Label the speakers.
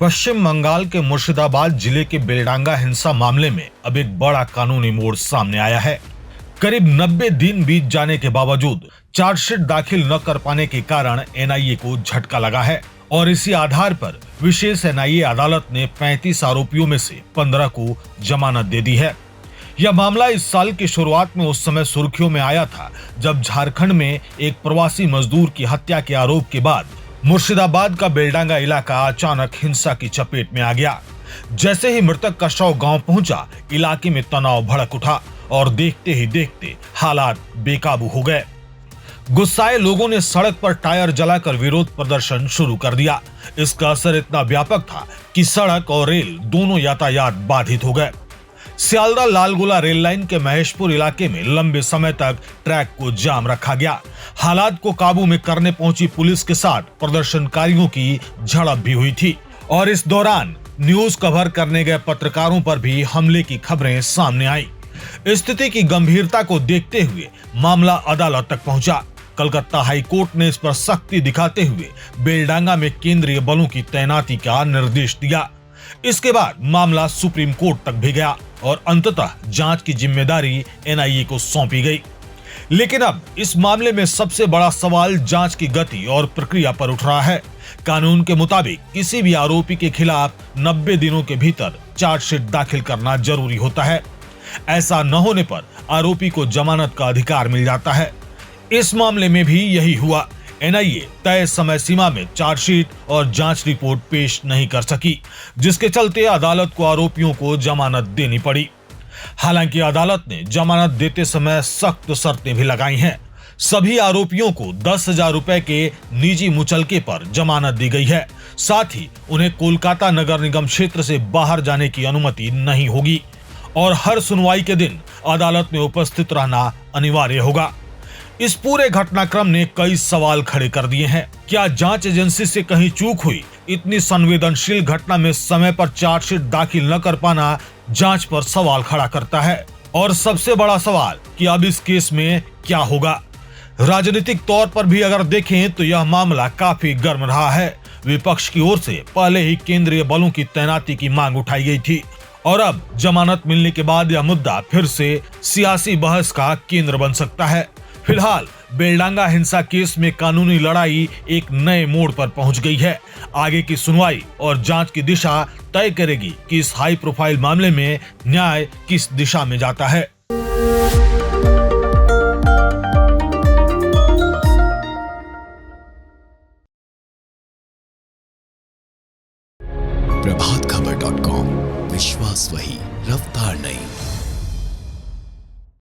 Speaker 1: पश्चिम बंगाल के मुर्शिदाबाद जिले के बेलडांगा हिंसा मामले में अब एक बड़ा कानूनी मोड़ सामने आया है। करीब 90 दिन बीत जाने के बावजूद चार्जशीट दाखिल न कर पाने के कारण एनआईए को झटका लगा है और इसी आधार पर विशेष एनआईए अदालत ने 35 आरोपियों में से 15 को जमानत दे दी है। यह मामला इस साल की शुरुआत में उस समय सुर्खियों में आया था जब झारखंड में एक प्रवासी मजदूर की हत्या के आरोप के बाद मुर्शिदाबाद का बेलडांगा इलाका अचानक हिंसा की चपेट में आ गया। जैसे ही मृतक का शव गांव पहुंचा, इलाके में तनाव भड़क उठा और देखते ही देखते हालात बेकाबू हो गए। गुस्साए लोगों ने सड़क पर टायर जलाकर विरोध प्रदर्शन शुरू कर दिया। इसका असर इतना व्यापक था कि सड़क और रेल दोनों यातायात बाधित हो गए। सियालदह लालगोला रेल लाइन के महेशपुर इलाके में लंबे समय तक ट्रैक को जाम रखा गया। हालात को काबू में करने पहुंची पुलिस के साथ प्रदर्शनकारियों की झड़प भी हुई थी और इस दौरान न्यूज कवर करने गए पत्रकारों पर भी हमले की खबरें सामने आई। स्थिति की गंभीरता को देखते हुए मामला अदालत तक पहुंचा। कलकत्ता हाई कोर्ट ने इस पर सख्ती दिखाते हुए बेलडांगा में केंद्रीय बलों की तैनाती का निर्देश दिया। इसके बाद मामला सुप्रीम कोर्ट तक भी गया और अंततः जांच की जिम्मेदारी एनआईए को सौंपी गई। लेकिन अब इस मामले में सबसे बड़ा सवाल जांच की गति और प्रक्रिया पर उठ रहा है। कानून के मुताबिक किसी भी आरोपी के खिलाफ 90 दिनों के भीतर चार्जशीट दाखिल करना जरूरी होता है। ऐसा न होने पर आरोपी को जमानत का अधिकार मिल जाता है। इस मामले में भी यही हुआ। एनआईए तय समय सीमा में चार्जशीट और जांच रिपोर्ट पेश नहीं कर सकी, जिसके चलते अदालत को आरोपियों को जमानत देनी पड़ी। हालांकि अदालत ने जमानत देते समय सख्त शर्तें भी लगाई हैं। सभी आरोपियों को 10,000 रुपए के निजी मुचलके पर जमानत दी गई है। साथ ही उन्हें कोलकाता नगर निगम क्षेत्र से बाहर जाने की अनुमति नहीं होगी और हर सुनवाई के दिन अदालत में उपस्थित रहना अनिवार्य होगा। इस पूरे घटनाक्रम ने कई सवाल खड़े कर दिए हैं। क्या जांच एजेंसी से कहीं चूक हुई? इतनी संवेदनशील घटना में समय पर चार्जशीट दाखिल न कर पाना जांच पर सवाल खड़ा करता है। और सबसे बड़ा सवाल कि अब इस केस में क्या होगा। राजनीतिक तौर पर भी अगर देखें तो यह मामला काफी गर्म रहा है। विपक्ष की ओर से पहले ही केंद्रीय बलों की तैनाती की मांग उठाई गई थी और अब जमानत मिलने के बाद यह मुद्दा फिर से सियासी बहस का केंद्र बन सकता है। फिलहाल बेलडांगा हिंसा केस में कानूनी लड़ाई एक नए मोड़ पर पहुंच गई है। आगे की सुनवाई और जांच की दिशा तय करेगी कि इस हाई प्रोफाइल मामले में न्याय किस दिशा में जाता है।
Speaker 2: प्रभातखबर.com, विश्वास वही, रफ्तार नहीं।